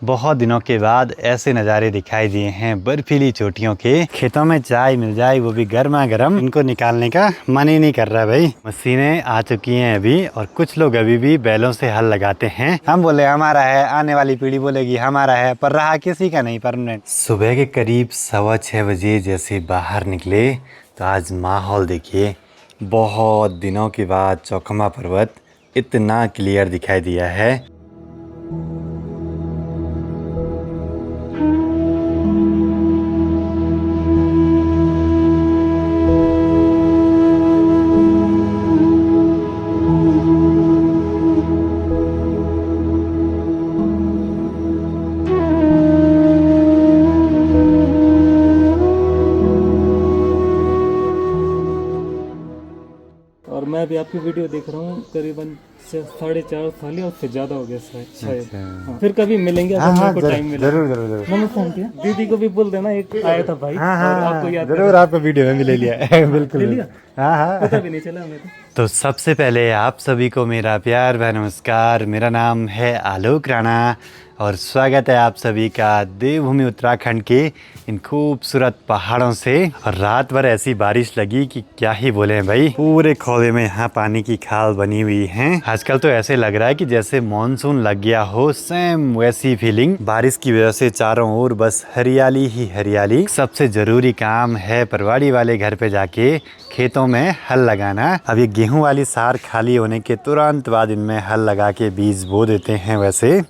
बहुत दिनों के बाद ऐसे नज़ारे दिखाई दिए हैं बर्फीली चोटियों के। खेतों में चाय मिल जाए वो भी गर्मा गर्म, इनको निकालने का मन ही नहीं कर रहा भाई। मशीनें आ चुकी हैं अभी और कुछ लोग अभी भी बैलों से हल लगाते हैं। हम बोले हमारा है, आने वाली पीढ़ी बोलेगी हमारा है, पर रहा किसी का नहीं परमानेंट। सुबह के करीब 6:15 बजे जैसे बाहर निकले तो आज माहौल देखिए, बहुत दिनों के बाद चौखमा पर्वत इतना क्लियर दिखाई दिया है। और मैं अभी आपकी वीडियो देख रहा हूँ करीबन 4.5 साल या उससे ज्यादा हो गया शायद। हाँ। फिर कभी मिलेंगे अगर मेरे को टाइम मिला। जरूर जरूर जरूर। मैंने फोन किया, दीदी को भी बोल देना एक आया था भाई। हाँ और आपको याद जरूर, आपको वीडियो में भी ले लिया। बिल्कुल ले लिया? हाँ हाँ, पता भी नहीं चला हमें तो सबसे पहले आप सभी को मेरा प्यार व नमस्कार। मेरा नाम है आलोक राणा और स्वागत है आप सभी का देवभूमि उत्तराखंड के इन खूबसूरत पहाड़ों से। और रात भर ऐसी बारिश लगी कि क्या ही बोले भाई, पूरे खौले में यहाँ पानी की खाल बनी हुई है। आजकल तो ऐसे लग रहा है कि जैसे मॉनसून लग गया हो, सेम वैसी फीलिंग। बारिश की वजह से चारों ओर बस हरियाली ही हरियाली। सबसे जरूरी काम है परवाड़ी वाले घर पे जाके खेतों में हल लगाना। अब ये गेहूं वाली सार खाली होने के तुरंत बाद इनमें हल लगा के बीज बो देते हैं। वैसे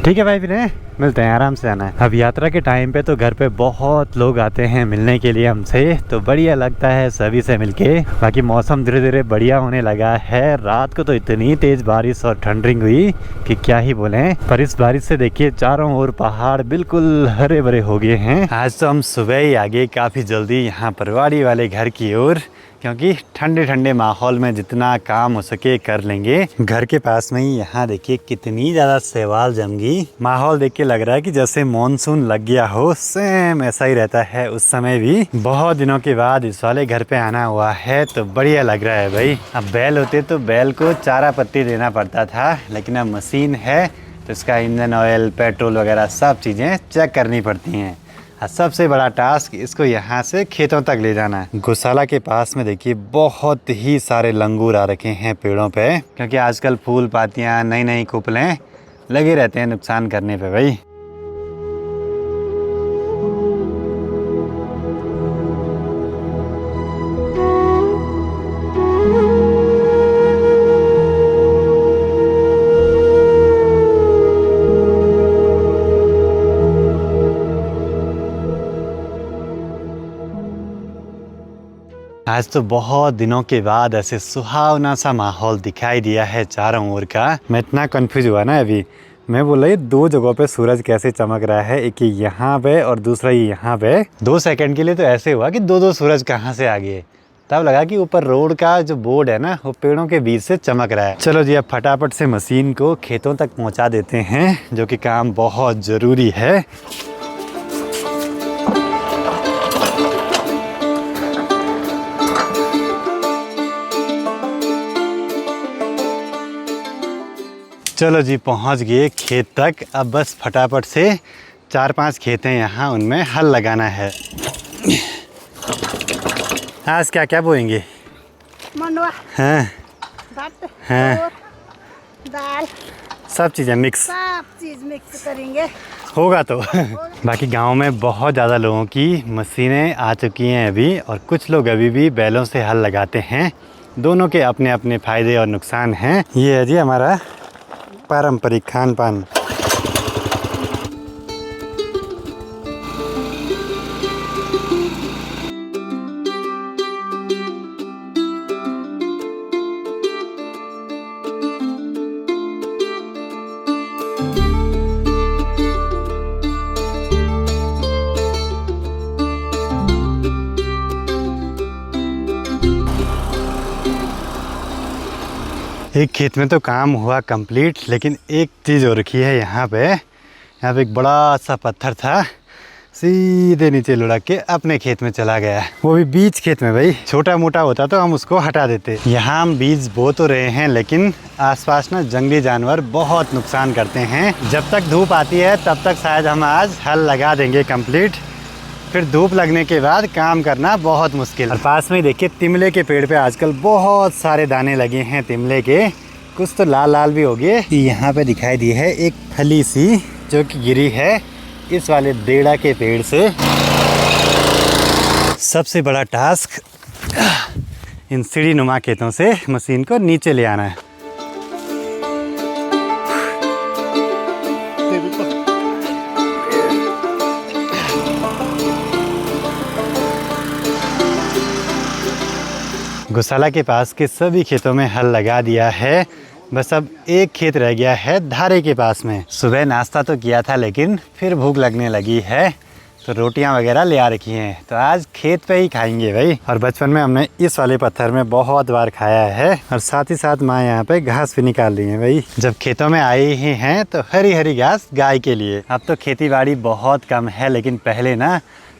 ठीक है भाई, फिर मिलते हैं, आराम से आना है। अब यात्रा के टाइम पे तो घर पे बहुत लोग आते हैं मिलने के लिए हमसे, तो बढ़िया लगता है सभी से मिलके। बाकी मौसम धीरे धीरे बढ़िया होने लगा है। रात को तो इतनी तेज बारिश और ठंडरिंग हुई कि क्या ही बोलें। पर इस बारिश से देखिए चारों ओर पहाड़ बिल्कुल हरे भरे हो गए हैं। आज तो हम सुबह ही आ गए काफ़ी जल्दी यहाँ परवाड़ी वाले घर की ओर, क्योंकि ठंडे ठंडे माहौल में जितना काम हो सके कर लेंगे। घर के पास में ही यहाँ देखिए कितनी ज़्यादा शैवाल जम गई। माहौल देख के लग रहा है कि जैसे मॉनसून लग गया हो, सेम ऐसा ही रहता है उस समय भी। बहुत दिनों के बाद इस वाले घर पे आना हुआ है तो बढ़िया लग रहा है भाई। अब बैल होते तो बैल को चारा पत्ती देना पड़ता था, लेकिन अब मशीन है तो इसका इंजन ऑयल, पेट्रोल वगैरह सब चीज़ें चेक करनी पड़ती हैं। सबसे बड़ा टास्क इसको यहाँ से खेतों तक ले जाना है। गौशाला के पास में देखिए बहुत ही सारे लंगूर आ रखे हैं पेड़ों पे, क्योंकि आजकल फूल पातियाँ नई नई कुपलें लगे रहते हैं नुकसान करने पे भाई। आज तो बहुत दिनों के बाद ऐसे सुहावना सा माहौल दिखाई दिया है चारों ओर का। मैं इतना कंफ्यूज हुआ ना अभी, मैं बोला ये दो जगहों पे सूरज कैसे चमक रहा है, एक यहाँ पे और दूसरा ही यहाँ पे। 2 सेकंड के लिए तो ऐसे हुआ कि दो सूरज कहाँ से आ गए, तब लगा कि ऊपर रोड का जो बोर्ड है ना वो पेड़ों के बीच से चमक रहा है। चलो जी अब फटाफट से मशीन को खेतों तक पहुँचा देते हैं, जो कि काम बहुत ज़रूरी है। चलो जी पहुंच गए खेत तक। अब बस फटाफट से 4-5 खेत हैं यहाँ, उनमें हल लगाना है। आज क्या क्या बोएंगे? मंडवा, हाँ हाँ, दाल, सब चीज़ें मिक्स, सब चीज मिक्स करेंगे। होगा तो। बाकी गांव में बहुत ज़्यादा लोगों की मशीनें आ चुकी हैं अभी, और कुछ लोग अभी भी बैलों से हल लगाते हैं। दोनों के अपने अपने फ़ायदे और नुकसान हैं। ये है जी हमारा पारंपरिक खान पान। एक खेत में तो काम हुआ कंप्लीट, लेकिन एक चीज़ हो रखी है यहाँ पे। एक बड़ा सा पत्थर था सीधे नीचे लुढ़क के अपने खेत में चला गया, वो भी बीज खेत में। भाई छोटा मोटा होता तो हम उसको हटा देते। यहाँ हम बीज बो तो रहे हैं, लेकिन आसपास ना जंगली जानवर बहुत नुकसान करते हैं। जब तक धूप आती है तब तक शायद हम आज हल लगा देंगे कंप्लीट, फिर धूप लगने के बाद काम करना बहुत मुश्किल। और पास में ही देखिए तिमले के पेड़ पे आजकल बहुत सारे दाने लगे हैं तिमले के, कुछ तो लाल लाल भी हो गए। यहाँ पे दिखाई दी है एक फली सी जो कि गिरी है इस वाले देड़ा के पेड़ से। सबसे बड़ा टास्क इन सीढ़ी नुमा खेतों से मशीन को नीचे ले आना है। गौशाला के पास के सभी खेतों में हल लगा दिया है, बस अब एक खेत रह गया है धारे के पास में। सुबह नाश्ता तो किया था, लेकिन फिर भूख लगने लगी है तो रोटियां वगैरह ले आ रखी हैं, तो आज खेत पे ही खाएंगे भाई। और बचपन में हमने इस वाले पत्थर में बहुत बार खाया है, और साथ ही साथ माँ यहाँ पे घास भी निकाल रही है भाई। जब खेतों में आए ही हैं तो हरी हरी घास गाय के लिए। अब तो खेती बाड़ी बहुत कम है, लेकिन पहले ना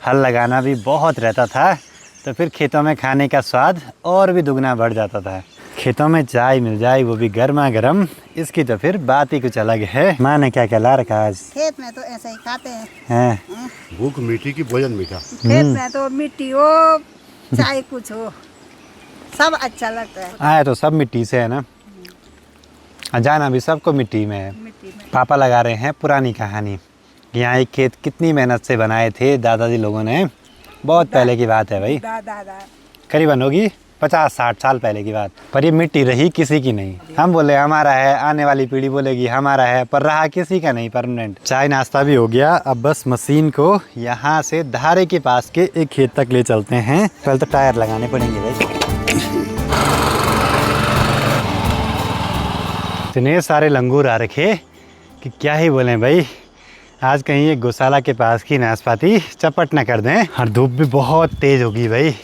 हल लगाना भी बहुत रहता था, तो फिर खेतों में खाने का स्वाद और भी दुगना बढ़ जाता था। खेतों में चाय मिल जाए, वो भी गर्मा गर्म, इसकी तो फिर बात ही कुछ अलग है। माँ ने क्या क्या ला रखा आज? खेत में तो ऐसा ही खाते हैं। भूख मीठी की भोजन मीठा। खेत में तो मिट्टी हो चाहे कुछ हो सब अच्छा लगता है। आया तो सब मिट्टी से है ना, जाना भी सबको मिट्टी में है। मिट्टी में पापा लगा रहे हैं पुरानी कहानी, यहाँ एक खेत कितनी मेहनत से बनाए थे दादाजी लोगों ने, बहुत पहले की बात है भाई, दादा करीबन होगी 50-60 साल पहले की बात। पर ये मिट्टी रही किसी की नहीं। हम बोले हमारा है, आने वाली पीढ़ी बोलेगी हमारा है, पर रहा किसी का नहीं परमानेंट। चाय नाश्ता भी हो गया, अब बस मशीन को यहाँ से धारे के पास के एक खेत तक ले चलते हैं। पहले तो टायर लगाने पड़ेंगे भाई। इतने सारे लंगूर आ रखे कि क्या ही बोले भाई। आज कहीं ये गौशाला के पास की नाशपाती चपट न कर दें। और धूप भी बहुत तेज़ होगी भाई,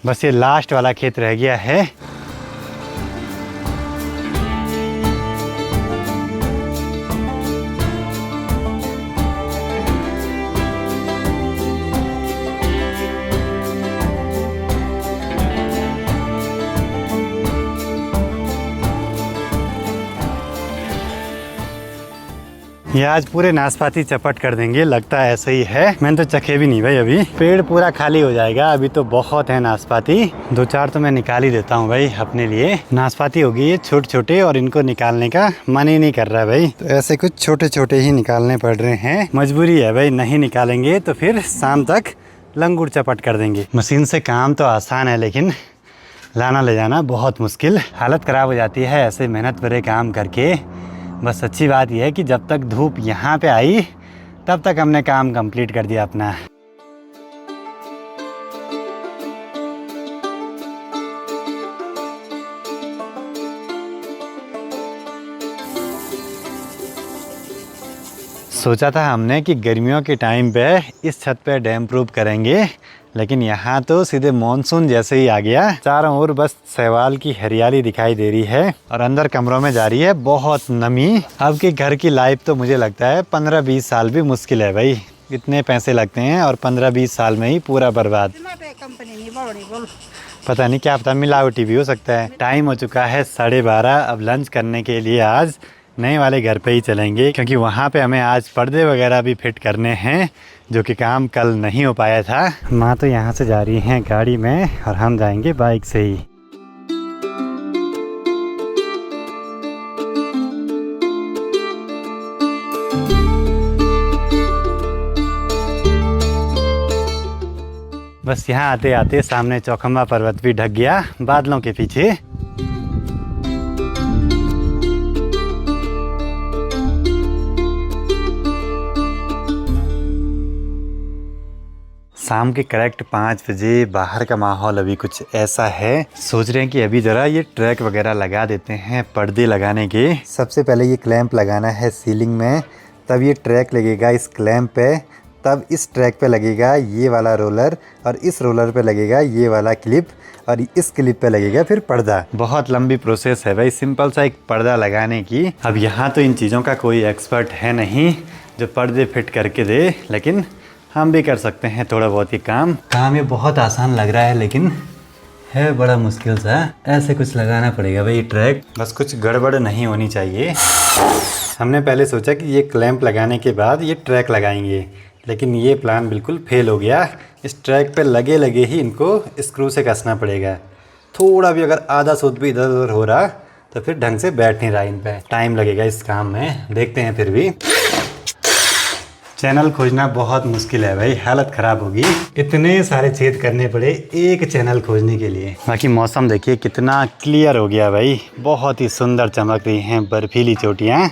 बस ये लास्ट वाला खेत रह गया है। ये आज पूरे नाशपाती चपट कर देंगे, लगता है ऐसा ही है। मैंने तो चखे भी नहीं भाई, अभी पेड़ पूरा खाली हो जाएगा। अभी तो बहुत है नाशपाती, 2-4 तो मैं निकाल ही देता हूँ भाई अपने लिए। नाशपाती हो गई है छोटे छोटे, और इनको निकालने का मन ही नहीं कर रहा भाई, तो ऐसे कुछ छोटे छोटे ही निकालने पड़ रहे हैं। मजबूरी है भाई, नहीं निकालेंगे तो फिर शाम तक लंगूर चपट कर देंगे। मशीन से काम तो आसान है, लेकिन लाना ले जाना बहुत मुश्किल। हालत ख़राब हो जाती है ऐसे मेहनत भरे काम करके। बस अच्छी बात यह है कि जब तक धूप यहाँ पे आई तब तक हमने काम कंप्लीट कर दिया अपना। सोचा था हमने कि गर्मियों के टाइम पे इस छत पे डैम प्रूफ करेंगे, लेकिन यहाँ तो सीधे मॉनसून जैसे ही आ गया। चारों ओर बस शैवाल की हरियाली दिखाई दे रही है, और अंदर कमरों में जा रही है बहुत नमी। अब के घर की लाइफ तो मुझे लगता है 15-20 साल भी मुश्किल है भाई। इतने पैसे लगते हैं और 15-20 साल में ही पूरा बर्बाद। पता नहीं क्या पता, मिलावटी भी हो सकता है। टाइम हो चुका है 12:30। अब लंच करने के लिए आज नए वाले घर पे ही चलेंगे, क्योंकि वहाँ पे हमें आज पर्दे वगैरह भी फिट करने हैं, जो कि काम कल नहीं हो पाया था। माँ तो यहाँ से जा रही हैं गाड़ी में, और हम जाएंगे बाइक से ही। बस यहाँ आते आते सामने चौखंबा पर्वत भी ढक गया बादलों के पीछे। शाम के करेक्ट 5 बजे बाहर का माहौल अभी कुछ ऐसा है। सोच रहे हैं कि अभी ज़रा ये ट्रैक वगैरह लगा देते हैं पर्दे लगाने के। सबसे पहले ये क्लैंप लगाना है सीलिंग में, तब ये ट्रैक लगेगा इस क्लैंप पे, तब इस ट्रैक पे लगेगा ये वाला रोलर, और इस रोलर पे लगेगा ये वाला क्लिप, और इस क्लिप पे लगेगा फिर पर्दा। बहुत लंबी प्रोसेस है भाई सिंपल सा एक पर्दा लगाने की। अब यहाँ तो इन चीज़ों का कोई एक्सपर्ट है नहीं जो पर्दे फिट करके दे, लेकिन हम भी कर सकते हैं थोड़ा बहुत ही काम ये बहुत आसान लग रहा है, लेकिन है बड़ा मुश्किल सा। ऐसे कुछ लगाना पड़ेगा भाई ट्रैक, बस कुछ गड़बड़ नहीं होनी चाहिए। हमने पहले सोचा कि ये क्लैंप लगाने के बाद ये ट्रैक लगाएंगे, लेकिन ये प्लान बिल्कुल फेल हो गया। इस ट्रैक पे लगे लगे ही इनको स्क्रू से कसना पड़ेगा। थोड़ा भी अगर आधा सूत भी इधर उधर हो रहा तो फिर ढंग से बैठ नहीं रहा इन पे। टाइम लगेगा इस काम में, देखते हैं। फिर भी चैनल खोजना बहुत मुश्किल है भाई, हालत ख़राब होगी। इतने सारे छेद करने पड़े एक चैनल खोजने के लिए। बाकी मौसम देखिए कितना क्लियर हो गया भाई, बहुत ही सुंदर चमक रही हैं बर्फीली चोटियाँ।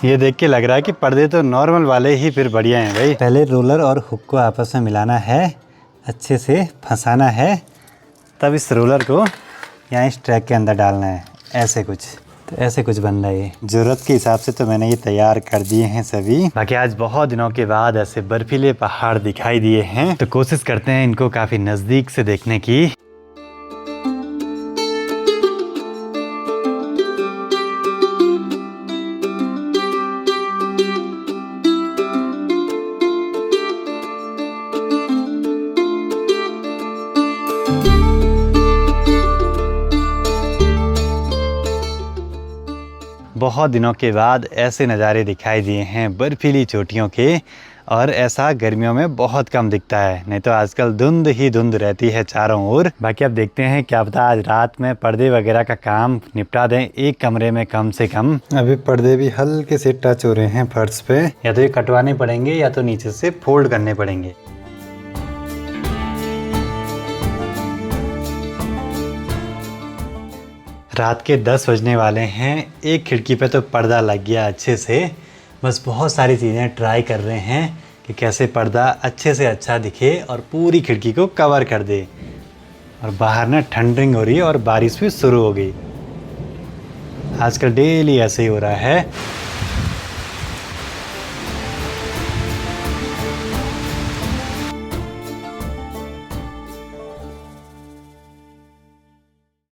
ये देख के लग रहा है कि पर्दे तो नॉर्मल वाले ही फिर बढ़िया हैं भाई। पहले रोलर और हुक को आपस में मिलाना है, अच्छे से फंसाना है, तब इस रोलर को यहाँ इस ट्रैक के अंदर डालना है। ऐसे कुछ बन रहा है ये। ज़रूरत के हिसाब से तो मैंने ये तैयार कर दिए हैं सभी। बाकी आज बहुत दिनों के बाद ऐसे बर्फीले पहाड़ दिखाई दिए हैं, तो कोशिश करते हैं इनको काफ़ी नज़दीक से देखने की। बहुत दिनों के बाद ऐसे नज़ारे दिखाई दिए हैं बर्फीली चोटियों के, और ऐसा गर्मियों में बहुत कम दिखता है, नहीं तो आजकल धुंध ही धुंध रहती है चारों ओर। बाकी अब देखते हैं, क्या पता आज रात में पर्दे वगैरह का काम निपटा दें एक कमरे में कम से कम। अभी पर्दे भी हल्के से टच हो रहे हैं फर्श पे, या तो ये कटवाने पड़ेंगे या तो नीचे से फोल्ड करने पड़ेंगे। रात के 10 बजने वाले हैं। एक खिड़की पे तो पर्दा लग गया अच्छे से, बस बहुत सारी चीज़ें ट्राई कर रहे हैं कि कैसे पर्दा अच्छे से अच्छा दिखे और पूरी खिड़की को कवर कर दे। और बाहर ना ठंडिंग हो रही है और बारिश भी शुरू हो गई। आजकल डेली ऐसे ही हो रहा है।